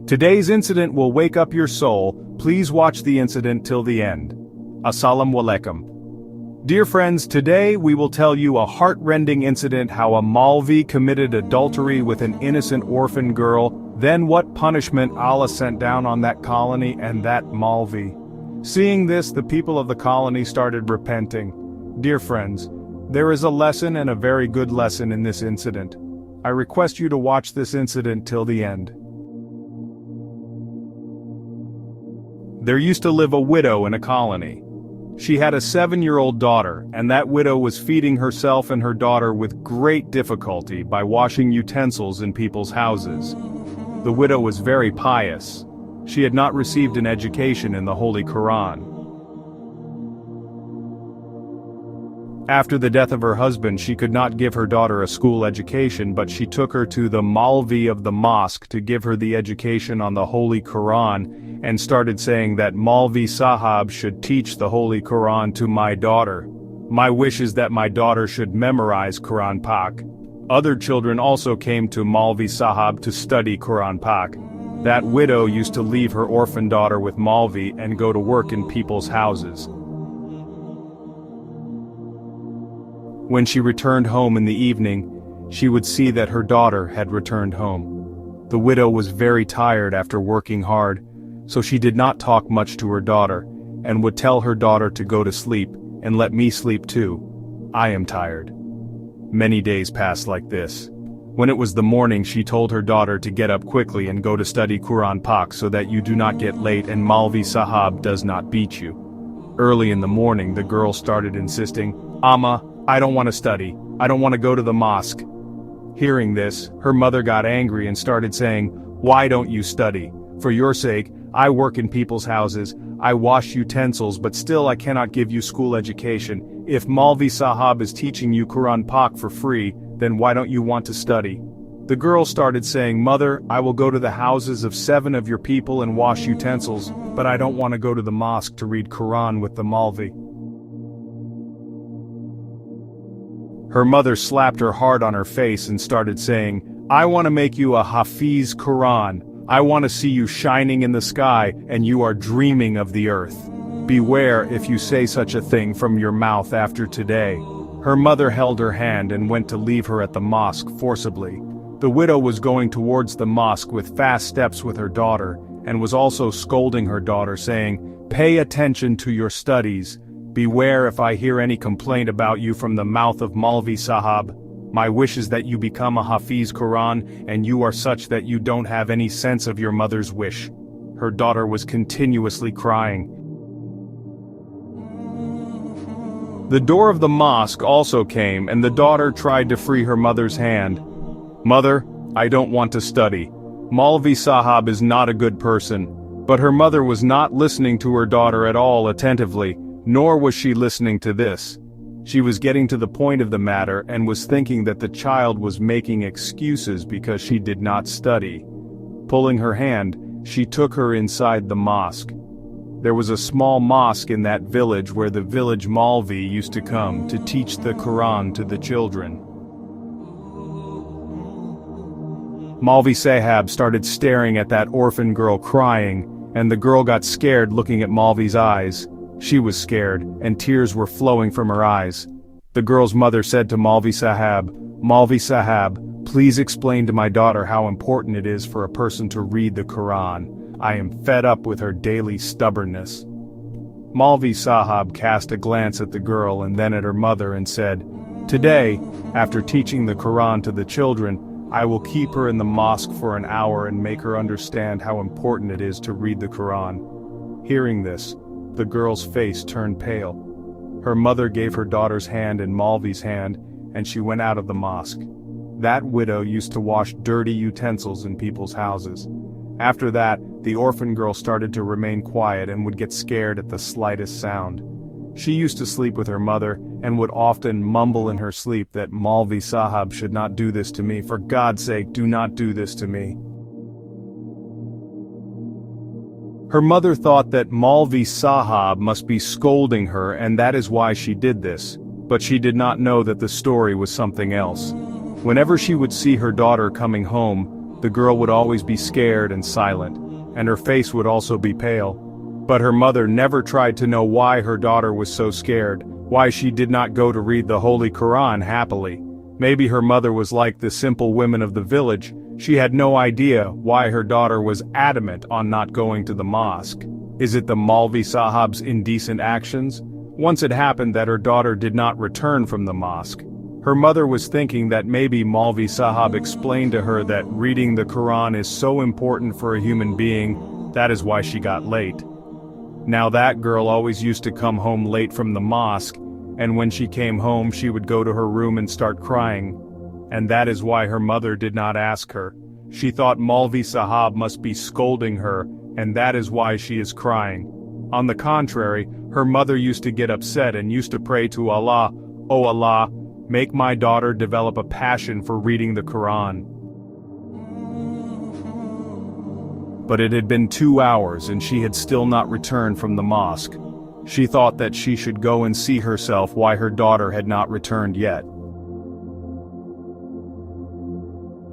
Today's incident will wake up your soul. Please watch the incident till the end. Assalamu alaikum. Dear friends, today we will tell you a heart-rending incident how a Maulvi committed adultery with an innocent orphan girl, then what punishment Allah sent down on that colony and that Maulvi. Seeing this, the people of the colony started repenting. Dear friends, there is a lesson and a very good lesson in this incident. I request you to watch this incident till the end. There used to live a widow in a colony. She had a 7-year-old daughter, and that widow was feeding herself and her daughter with great difficulty by washing utensils in people's houses. The widow was very pious. She had not received an education in the Holy Quran. After the death of her husband, she could not give her daughter a school education, but she took her to the Maulvi of the mosque to give her the education on the Holy Quran, and started saying that Maulvi Sahab should teach the Holy Quran to my daughter. My wish is that my daughter should memorize Quran Pak. Other children also came to Maulvi Sahab to study Quran Pak. That widow used to leave her orphan daughter with Maulvi and go to work in people's houses. When she returned home in the evening, she would see that her daughter had returned home. The widow was very tired after working hard, so she did not talk much to her daughter, and would tell her daughter to go to sleep, and let me sleep too. I am tired. Many days passed like this. When it was the morning, she told her daughter to get up quickly and go to study Quran Pak so that you do not get late and Maulvi Sahab does not beat you. Early in the morning, the girl started insisting, "Amma, I don't want to study. I don't want to go to the mosque." Hearing this, her mother got angry and started saying, "Why don't you study? For your sake, I work in people's houses, I wash utensils, but still I cannot give you school education. If Maulvi Sahab is teaching you Quran Pak for free, then why don't you want to study?" The girl started saying, "Mother, I will go to the houses of 7 of your people and wash utensils, but I don't want to go to the mosque to read Quran with the Maulvi." Her mother slapped her hard on her face and started saying, "I want to make you a Hafiz Quran. I want to see you shining in the sky, and you are dreaming of the earth. Beware if you say such a thing from your mouth after today." Her mother held her hand and went to leave her at the mosque forcibly. The widow was going towards the mosque with fast steps with her daughter, and was also scolding her daughter, saying, "Pay attention to your studies. Beware if I hear any complaint about you from the mouth of Maulvi Sahab. My wish is that you become a Hafiz Quran, and you are such that you don't have any sense of your mother's wish." Her daughter was continuously crying. The door of the mosque also came, and the daughter tried to free her mother's hand. "Mother, I don't want to study. Maulvi Sahab is not a good person." But her mother was not listening to her daughter at all attentively, nor was she listening to this. She was getting to the point of the matter and was thinking that the child was making excuses because she did not study. Pulling her hand, she took her inside the mosque. There was a small mosque in that village where the village Maulvi used to come to teach the Quran to the children. Maulvi Sahab started staring at that orphan girl crying, and the girl got scared looking at Maulvi's eyes. She was scared, and tears were flowing from her eyes. The girl's mother said to Maulvi Sahab, "Maulvi Sahab, please explain to my daughter how important it is for a person to read the Quran. I am fed up with her daily stubbornness." Maulvi Sahab cast a glance at the girl and then at her mother and said, "Today, after teaching the Quran to the children, I will keep her in the mosque for an hour and make her understand how important it is to read the Quran." Hearing this, the girl's face turned pale. Her mother gave her daughter's hand in Maulvi's hand, and she went out of the mosque. That widow used to wash dirty utensils in people's houses. After that, the orphan girl started to remain quiet and would get scared at the slightest sound. She used to sleep with her mother, and would often mumble in her sleep that Maulvi Sahab should not do this to me. "For God's sake, do not do this to me." Her mother thought that Maulvi Sahab must be scolding her, and that is why she did this, but she did not know that the story was something else. Whenever she would see her daughter coming home, The girl would always be scared and silent, and her face would also be pale. But her mother never tried to know why her daughter was so scared, why she did not go to read the Holy Quran happily. Maybe her mother was like the simple women of the village. She had no idea why her daughter was adamant on not going to the mosque. Is it the Maulvi Sahib's indecent actions? Once it happened that her daughter did not return from the mosque. Her mother was thinking that maybe Maulvi Sahib explained to her that reading the Quran is so important for a human being, that is why she got late. Now that girl always used to come home late from the mosque, and when she came home she would go to her room and start crying. And that is why her mother did not ask her. She thought Maulvi Sahib must be scolding her, and that is why she is crying. On the contrary, her mother used to get upset and used to pray to Allah, "Oh Allah, make my daughter develop a passion for reading the Quran." But it had been 2 hours and she had still not returned from the mosque. She thought that she should go and see herself why her daughter had not returned yet.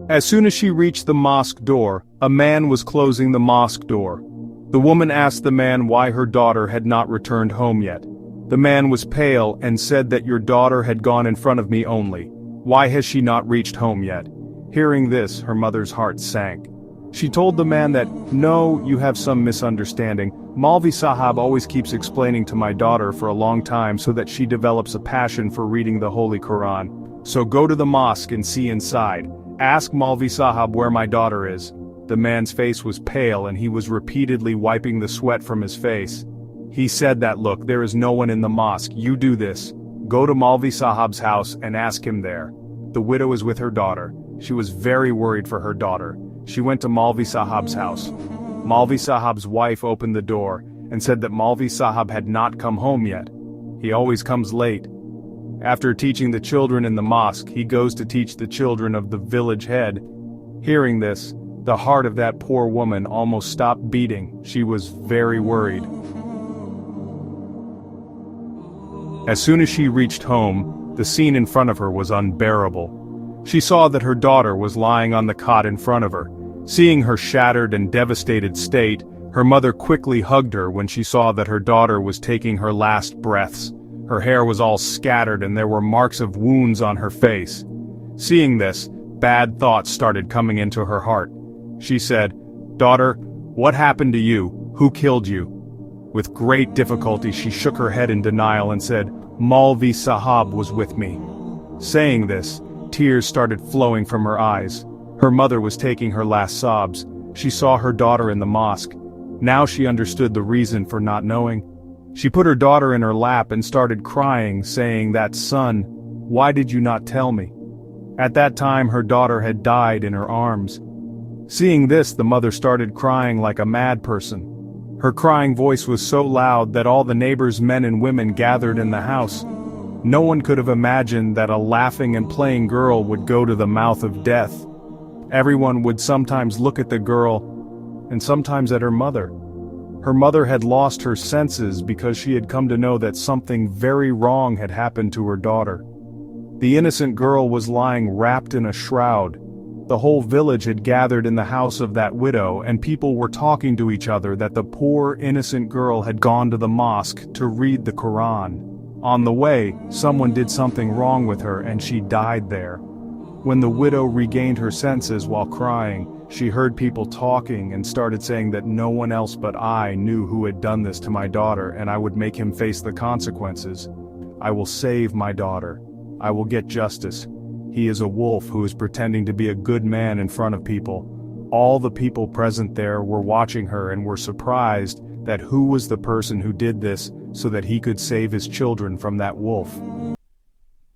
As soon as she reached the mosque door, a man was closing the mosque door. The woman asked the man why her daughter had not returned home yet. The man was pale and said that your daughter had gone in front of me only. Why has she not reached home yet? Hearing this, her mother's heart sank. She told the man that, "No, you have some misunderstanding. Maulvi Sahib always keeps explaining to my daughter for a long time so that she develops a passion for reading the Holy Quran. So go to the mosque and see inside. Ask Maulvi Sahib where my daughter is." The man's face was pale and he was repeatedly wiping the sweat from his face. He said that, "Look, there is no one in the mosque, you do this. Go to Maulvi Sahib's house and ask him there." The widow is with her daughter. She was very worried for her daughter. She went to Maulvi Sahib's house. Maulvi Sahib's wife opened the door and said that Maulvi Sahib had not come home yet. He always comes late. After teaching the children in the mosque, he goes to teach the children of the village head. Hearing this, the heart of that poor woman almost stopped beating. She was very worried. As soon as she reached home, the scene in front of her was unbearable. She saw that her daughter was lying on the cot in front of her. Seeing her shattered and devastated state, her mother quickly hugged her when she saw that her daughter was taking her last breaths. Her hair was all scattered and there were marks of wounds on her face. Seeing this, bad thoughts started coming into her heart. She said, "Daughter, what happened to you? Who killed you?" With great difficulty she shook her head in denial and said, "Maulvi Sahib was with me." Saying this, tears started flowing from her eyes. Her mother was taking her last sobs. She saw her daughter in the mosque. Now she understood the reason for not knowing. She put her daughter in her lap and started crying, saying that, "Son, why did you not tell me?" At that time her daughter had died in her arms. Seeing this, the mother started crying like a mad person. Her crying voice was so loud that all the neighbors' men and women gathered in the house. No one could have imagined that a laughing and playing girl would go to the mouth of death. Everyone would sometimes look at the girl, and sometimes at her mother. Her mother had lost her senses because she had come to know that something very wrong had happened to her daughter. The innocent girl was lying wrapped in a shroud. The whole village had gathered in the house of that widow, and people were talking to each other that the poor innocent girl had gone to the mosque to read the Quran. On the way, someone did something wrong with her and she died there. When the widow regained her senses while crying, she heard people talking and started saying that no one else but I knew who had done this to my daughter, and I would make him face the consequences. I will save my daughter. I will get justice. He is a wolf who is pretending to be a good man in front of people. All the people present there were watching her and were surprised that who was the person who did this so that he could save his children from that wolf.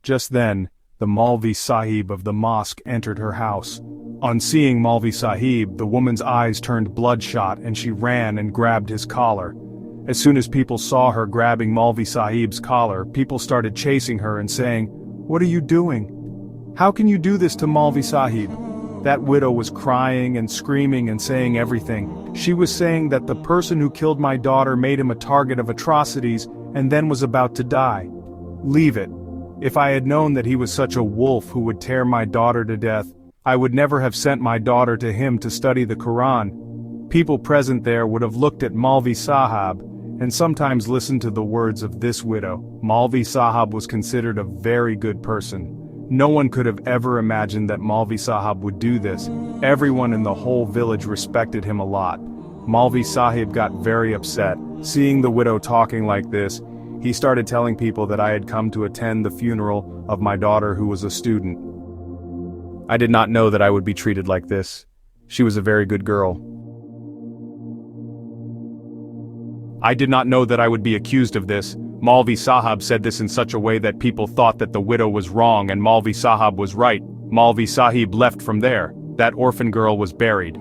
Just then, the Maulvi Sahib of the mosque entered her house. On seeing Maulvi Sahib, the woman's eyes turned bloodshot and she ran and grabbed his collar. As soon as people saw her grabbing Maulvi Sahib's collar, people started chasing her and saying, "What are you doing? How can you do this to Maulvi Sahib?" That widow was crying and screaming and saying everything. She was saying that the person who killed my daughter made him a target of atrocities and then was about to die. Leave it. If I had known that he was such a wolf who would tear my daughter to death, I would never have sent my daughter to him to study the Quran. People present there would have looked at Maulvi Sahab, and sometimes listened to the words of this widow. Maulvi Sahab was considered a very good person. No one could have ever imagined that Maulvi Sahab would do this. Everyone in the whole village respected him a lot. Maulvi Sahib got very upset. Seeing the widow talking like this, he started telling people that I had come to attend the funeral of my daughter who was a student. I did not know that I would be treated like this. She was a very good girl. I did not know that I would be accused of this. Maulvi Sahab said this in such a way that people thought that the widow was wrong and Maulvi Sahab was right. Maulvi Sahib left from there. That orphan girl was buried.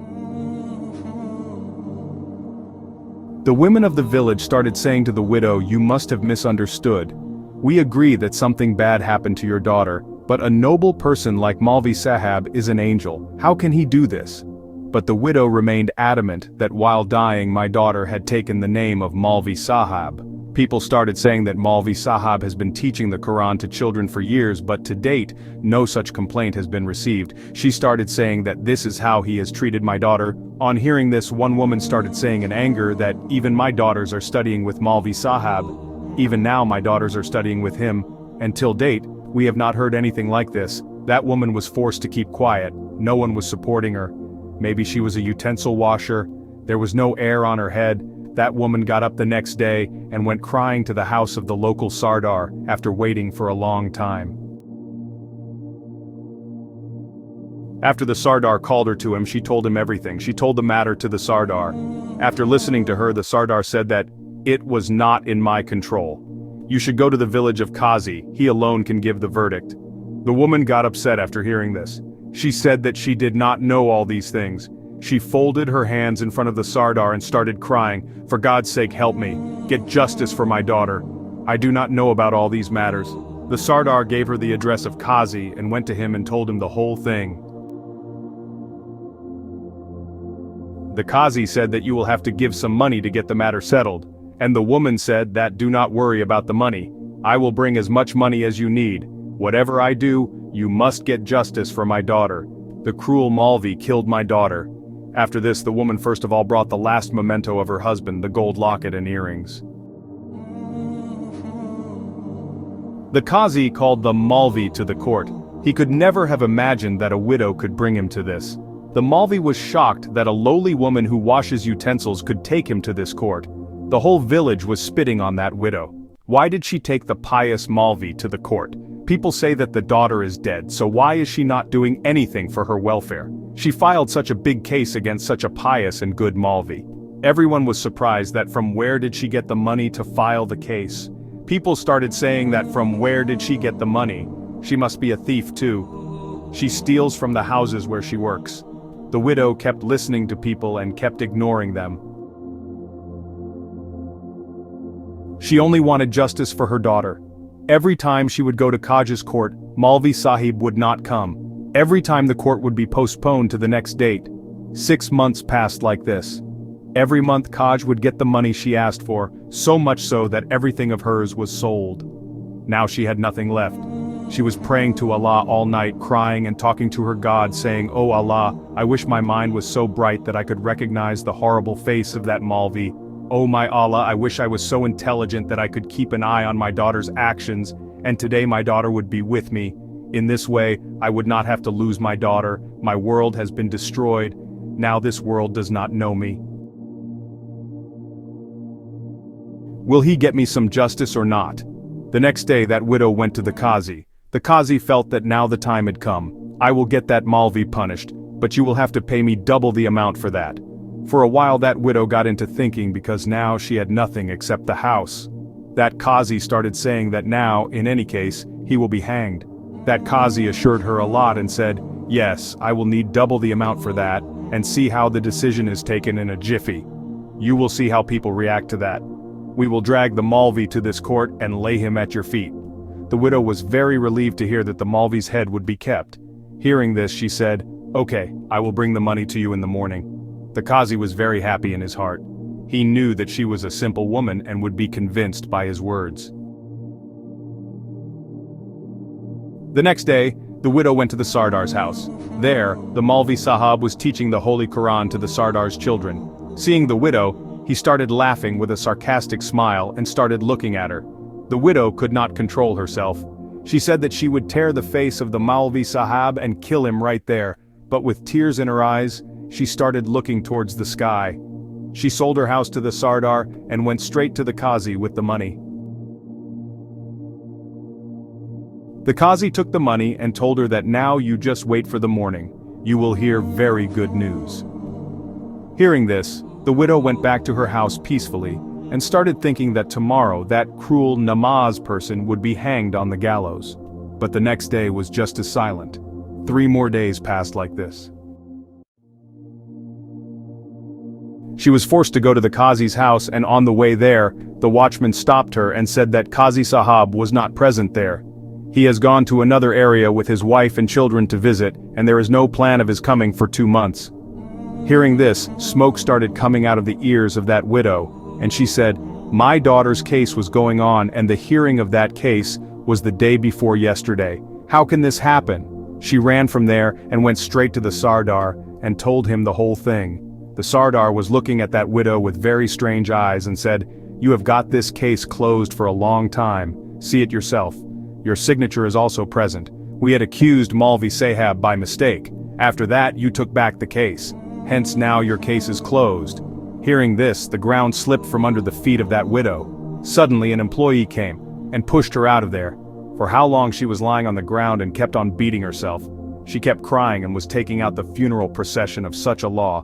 The women of the village started saying to the widow, "You must have misunderstood. We agree that something bad happened to your daughter, but a noble person like Maulvi Sahab is an angel. How can he do this?" But the widow remained adamant that while dying my daughter had taken the name of Maulvi Sahab. People started saying that Maulvi Sahab has been teaching the Quran to children for years, but to date, no such complaint has been received. She started saying that this is how he has treated my daughter. On hearing this, one woman started saying in anger that even my daughters are studying with Maulvi Sahab. Even now my daughters are studying with him, and till date, we have not heard anything like this. That woman was forced to keep quiet. No one was supporting her. Maybe she was a utensil washer. There was no air on her head. That woman got up the next day and went crying to the house of the local Sardar after waiting for a long time. After the Sardar called her to him, she told him everything. She told the matter to the Sardar. After listening to her, the Sardar said that it was not in my control. You should go to the village of Qazi. He alone can give the verdict. The woman got upset after hearing this. She said that she did not know all these things. She folded her hands in front of the Sardar and started crying, "For God's sake, help me. Get justice for my daughter. I do not know about all these matters." The Sardar gave her the address of Qazi and went to him and told him the whole thing. The Qazi said that you will have to give some money to get the matter settled. And the woman said that do not worry about the money. I will bring as much money as you need. Whatever I do, you must get justice for my daughter. The cruel Maulvi killed my daughter. After this, the woman first of all brought the last memento of her husband, the gold locket and earrings. The Qazi called the Maulvi to the court. He could never have imagined that a widow could bring him to this. The Maulvi was shocked that a lowly woman who washes utensils could take him to this court. The whole village was spitting on that widow. Why did she take the pious Maulvi to the court? People say that the daughter is dead, so why is she not doing anything for her welfare? She filed such a big case against such a pious and good Maulvi. Everyone was surprised that from where did she get the money to file the case? People started saying that from where did she get the money? She must be a thief too. She steals from the houses where she works. The widow kept listening to people and kept ignoring them. She only wanted justice for her daughter. Every time she would go to Kaj's court, Maulvi Sahib would not come. Every time the court would be postponed to the next date. 6 months passed like this. Every month Kaj would get the money she asked for, so much so that everything of hers was sold. Now she had nothing left. She was praying to Allah all night, crying and talking to her God, saying, "Oh Allah, I wish my mind was so bright that I could recognize the horrible face of that Maulvi. Oh my Allah, I wish I was so intelligent that I could keep an eye on my daughter's actions, and today my daughter would be with me. In this way, I would not have to lose my daughter. My world has been destroyed. Now this world does not know me. Will he get me some justice or not?" The next day that widow went to the Qazi. The Qazi felt that now the time had come. "I will get that Maulvi punished, but you will have to pay me double the amount for that." For a while that widow got into thinking because now she had nothing except the house. That Qazi started saying that now, in any case, he will be hanged. That Qazi assured her a lot and said, "Yes, I will need double the amount for that, and see how the decision is taken in a jiffy. You will see how people react to that. We will drag the Maulvi to this court and lay him at your feet." The widow was very relieved to hear that the Maulvi's head would be kept. Hearing this, she said, "Okay, I will bring the money to you in the morning." The Qazi was very happy in his heart. He knew that she was a simple woman and would be convinced by his words. The next day, The widow went to the Sardar's house. There, the Maulvi Sahab was teaching the Holy Quran to the Sardar's children. Seeing the widow, he started laughing with a sarcastic smile and started looking at her. The widow could not control herself. She said that she would tear the face of the Maulvi Sahab and kill him right there, but with tears in her eyes, she started looking towards the sky. She sold her house to the Sardar and went straight to the Qazi with the money. The Qazi took the money and told her that now you just wait for the morning. You will hear very good news. Hearing this, the widow went back to her house peacefully, and started thinking that tomorrow that cruel Namaz person would be hanged on the gallows. But the next day was just as silent. 3 more days passed like this. She was forced to go to the Qazi's house, and on the way there, the watchman stopped her and said that Qazi Sahab was not present there. He has gone to another area with his wife and children to visit, and there is no plan of his coming for 2 months. Hearing this, smoke started coming out of the ears of that widow, and she said, "My daughter's case was going on, and the hearing of that case was the day before yesterday. How can this happen?" She ran from there and went straight to the Sardar and told him the whole thing. The Sardar was looking at that widow with very strange eyes and said, "You have got this case closed for a long time. See it yourself. Your signature is also present. We had accused Maulvi Sahab by mistake. After that, you took back the case. Hence now your case is closed." Hearing this, the ground slipped from under the feet of that widow. Suddenly an employee came and pushed her out of there. For how long she was lying on the ground and kept on beating herself. She kept crying and was taking out the funeral procession of such a law.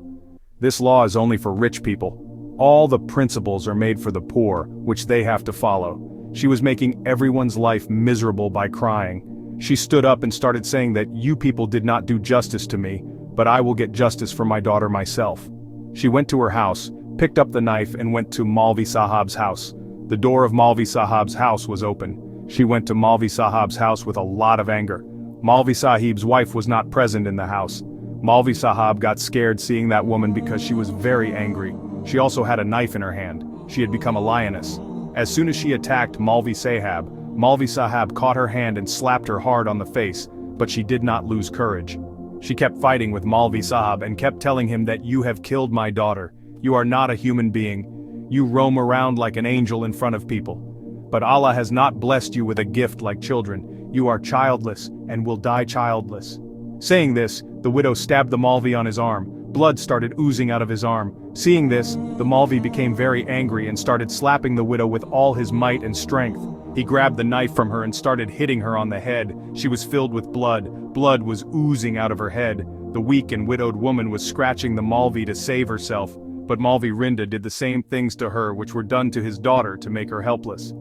This law is only for rich people. All the principles are made for the poor, which they have to follow. She was making everyone's life miserable by crying. She stood up and started saying that you people did not do justice to me, but I will get justice for my daughter myself. She went to her house, picked up the knife and went to Maulvi Sahab's house. The door of Maulvi Sahab's house was open. She went to Maulvi Sahab's house with a lot of anger. Maulvi Sahib's wife was not present in the house. Maulvi Sahab got scared seeing that woman because she was very angry. She also had a knife in her hand. She had become a lioness. As soon as she attacked Maulvi Sahab caught her hand and slapped her hard on the face, but she did not lose courage. She kept fighting with Maulvi Sahab and kept telling him that you have killed my daughter. You are not a human being. You roam around like an angel in front of people. But Allah has not blessed you with a gift like children. You are childless and will die childless. Saying this, the widow stabbed the Maulvi on his arm. Blood started oozing out of his arm. Seeing this, the Maulvi became very angry and started slapping the widow with all his might and strength. He grabbed the knife from her and started hitting her on the head. She was filled with blood. Blood was oozing out of her head. The weak and widowed woman was scratching the Maulvi to save herself, but Maulvi Rinda did the same things to her which were done to his daughter to make her helpless.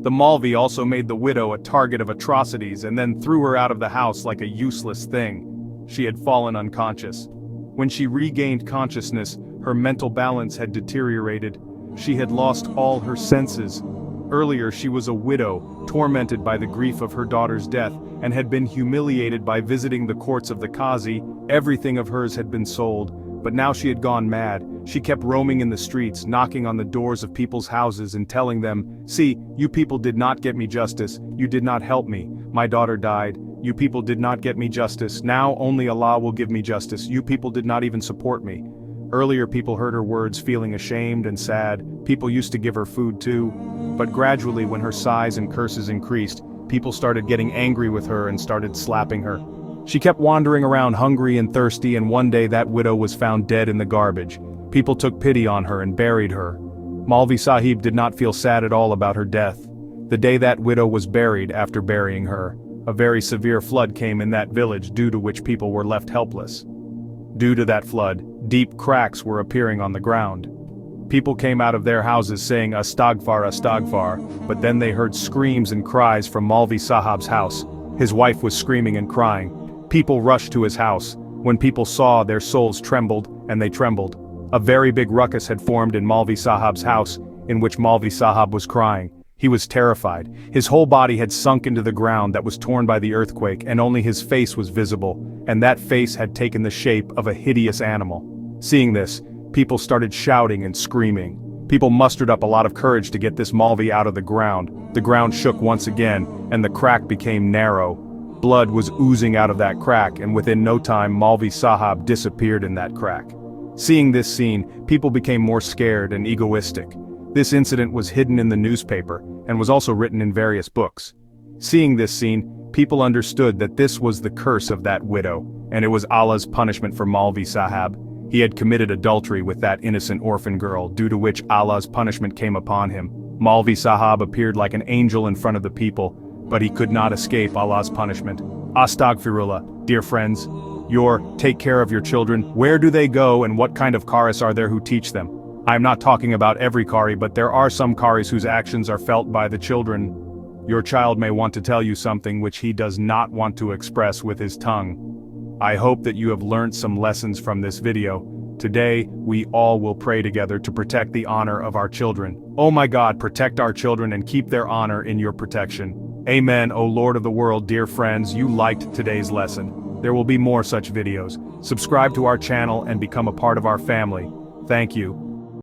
The Maulvi also made the widow a target of atrocities and then threw her out of the house like a useless thing. She had fallen unconscious. When she regained consciousness, her mental balance had deteriorated. She had lost all her senses. Earlier she was a widow, tormented by the grief of her daughter's death, and had been humiliated by visiting the courts of the Qazi. Everything of hers had been sold, but now she had gone mad. She kept roaming in the streets, knocking on the doors of people's houses and telling them, "See, you people did not get me justice, you did not help me, my daughter died. You people did not get me justice, now only Allah will give me justice, you people did not even support me." Earlier people heard her words feeling ashamed and sad. People used to give her food too. But gradually when her sighs and curses increased, people started getting angry with her and started slapping her. She kept wandering around hungry and thirsty, and one day that widow was found dead in the garbage. People took pity on her and buried her. Maulvi Sahib did not feel sad at all about her death. The day that widow was buried, after burying her, a very severe flood came in that village, due to which people were left helpless. Due to that flood, deep cracks were appearing on the ground. People came out of their houses saying "Astaghfar, Astaghfar," but then they heard screams and cries from Maulvi Sahab's house. His wife was screaming and crying. People rushed to his house. When people saw, their souls trembled, and they trembled. A very big ruckus had formed in Maulvi Sahab's house, in which Maulvi Sahab was crying. He was terrified. His whole body had sunk into the ground that was torn by the earthquake, and only his face was visible, and that face had taken the shape of a hideous animal. Seeing this, people started shouting and screaming. People mustered up a lot of courage to get this Maulvi out of the ground. The ground shook once again, and the crack became narrow. Blood was oozing out of that crack, and within no time Maulvi Sahab disappeared in that crack. Seeing this scene, people became more scared and egoistic. This incident was hidden in the newspaper, and was also written in various books. Seeing this scene, people understood that this was the curse of that widow, and it was Allah's punishment for Maulvi Sahab. He had committed adultery with that innocent orphan girl, due to which Allah's punishment came upon him. Maulvi Sahab appeared like an angel in front of the people, but he could not escape Allah's punishment. Astaghfirullah, dear friends. Take care of your children. Where do they go, and what kind of qaris are there who teach them? I'm not talking about every qari, but there are some qaris whose actions are felt by the children. Your child may want to tell you something which he does not want to express with his tongue. I hope that you have learned some lessons from this video. Today, we all will pray together to protect the honor of our children. Oh my God, protect our children and keep their honor in your protection. Amen. O Lord of the world, dear friends, you liked today's lesson. There will be more such videos. Subscribe to our channel and become a part of our family. Thank you.